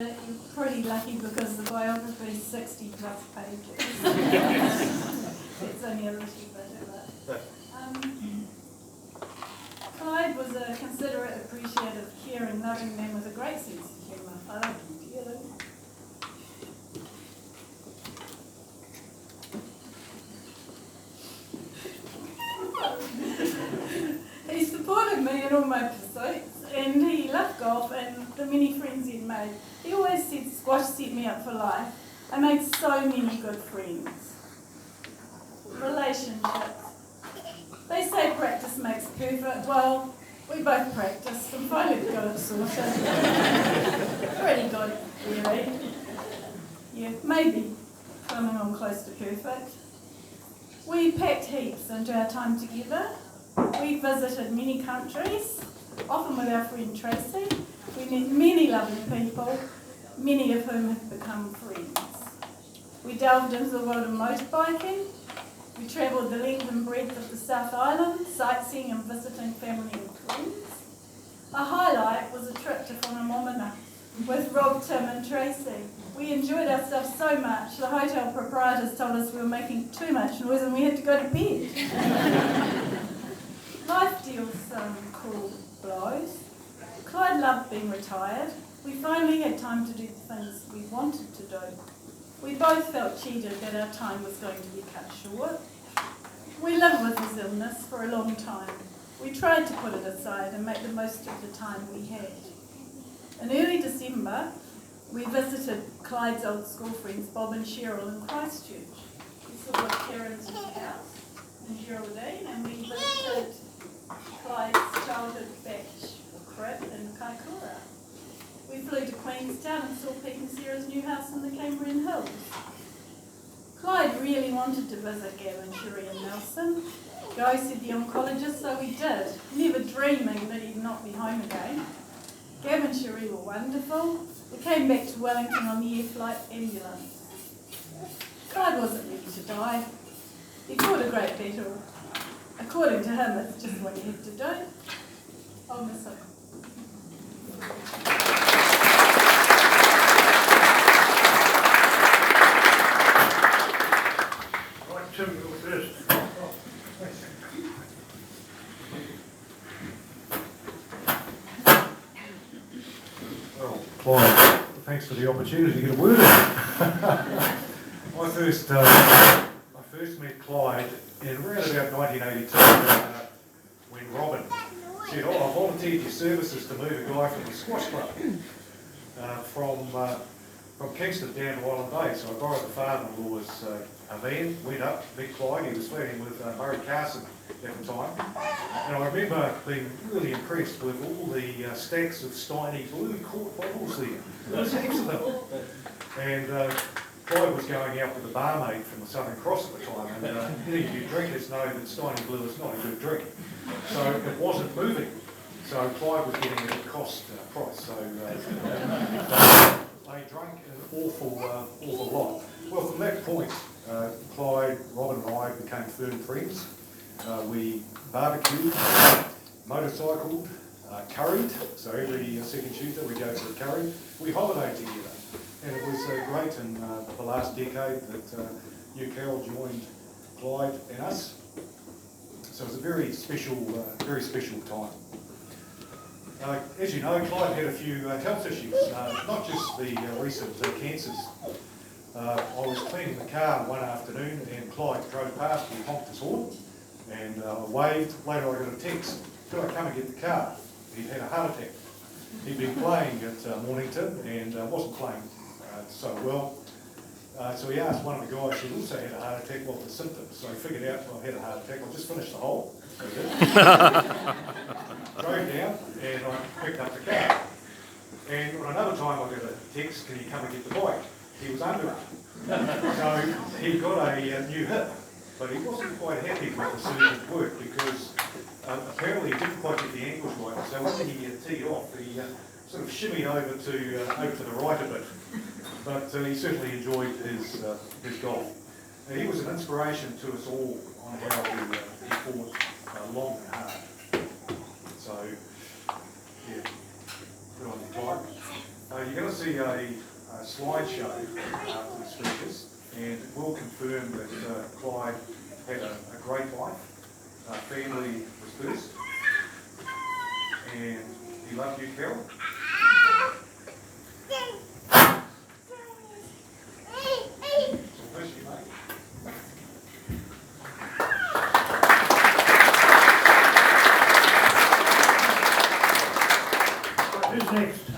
You're pretty lucky because the biography is 60 plus pages. It's only a little bit of it. Clyde was a considerate, appreciative, caring, loving man with a great sense of humour. I like him dearly. He supported me in all my pursuits, and he loved golf and the many friends he'd made. He always said squash set me up for life. I made so many good friends. Relationships. They say practice makes perfect. Well, we both practiced and finally got it sorted. Pretty good, really. Yeah, maybe coming on close to perfect. We packed heaps into our time together. We visited many countries, often with our friend Tracy. We met many lovely people, many of whom have become friends. We delved into the world of motorbiking. We travelled the length and breadth of the South Island, sightseeing and visiting family and friends. A highlight was a trip to Whangamomana with Rob, Tim and Tracy. We enjoyed ourselves so much, the hotel proprietors told us we were making too much noise and we had to go to bed. Life deals some cool blows. Clyde loved being retired. We finally had time to do the things we wanted to do. We both felt cheated that our time was going to be cut short. We lived with his illness for a long time. We tried to put it aside and make the most of the time we had. In early December, we visited Clyde's old school friends, Bob and Cheryl, in Christchurch. We saw Karen's new house in Geraldine, and we visited Clyde's childhood batch crib in Kaikoura. We flew to Queenstown and saw Pete and Sarah's new house in the Cambrian Hills. Clyde really wanted to visit Gavin, Sherry and Nelson. Go, said the oncologist, so we did, never dreaming that he'd not be home again. Gavin and Sherry were wonderful. We came back to Wellington on the air flight ambulance. Clyde wasn't ready to die. He fought a great battle. According to him, it's just what he had to do. I'll miss him. Right, Tim, you're first. Well, Clyde, thanks for the opportunity to get a word in. I first met Clyde in around about 1982 when Robin said, "Oh, I volunteered your services to move a guy from the squash club from Kingston down to Island Bay." So I borrowed the father-in-law's van, went up, met Clyde. He was flirting with Murray Carson at the time. And I remember being really impressed with all the stacks of Steiny Blue quart bottles there. There was heaps of them. And Clyde was going out with the barmaid from the Southern Cross at the time, and any of you drinkers know that Steiny Blue is not a good drink. So it wasn't moving. So Clyde was getting it at cost price. So they drank an awful lot. Well, from that point, Clyde, Robin and I became firm friends. We barbecued, motorcycled, curried. So every second Tuesday we go to a curry. We holidayed together. And it was great in the last decade that you, Carol, joined Clyde and us. So it was a very special time. As you know, Clyde had a few health issues, not just the recent cancers. I was cleaning the car one afternoon and Clyde drove past me, honked his horn, and I waved. Later I got a text, "Could I come and get the car?" He'd had a heart attack. He'd been playing at Mornington and wasn't playing so well. So he asked one of the guys who also had a heart attack what the symptoms. So he figured out, well, I had a heart attack, I'll just finish the hole. So he did. Drove down and I picked up the car. And on another time I got a text, "Can you come and get the bike?" He was under it. So he got a new hip, but he wasn't quite happy with the surgeon's work because apparently he didn't quite get the angles right. So when he teed off, he sort of shimmied over to the right a bit. But he certainly enjoyed his golf. He was an inspiration to us all on how he fought long and hard. So, yeah, good on you, Clyde. You're going to see a slideshow after the speakers, and it will confirm that Clyde had a great life. Family was first, and he loved you, Carol. Bless you, mate. Who's next?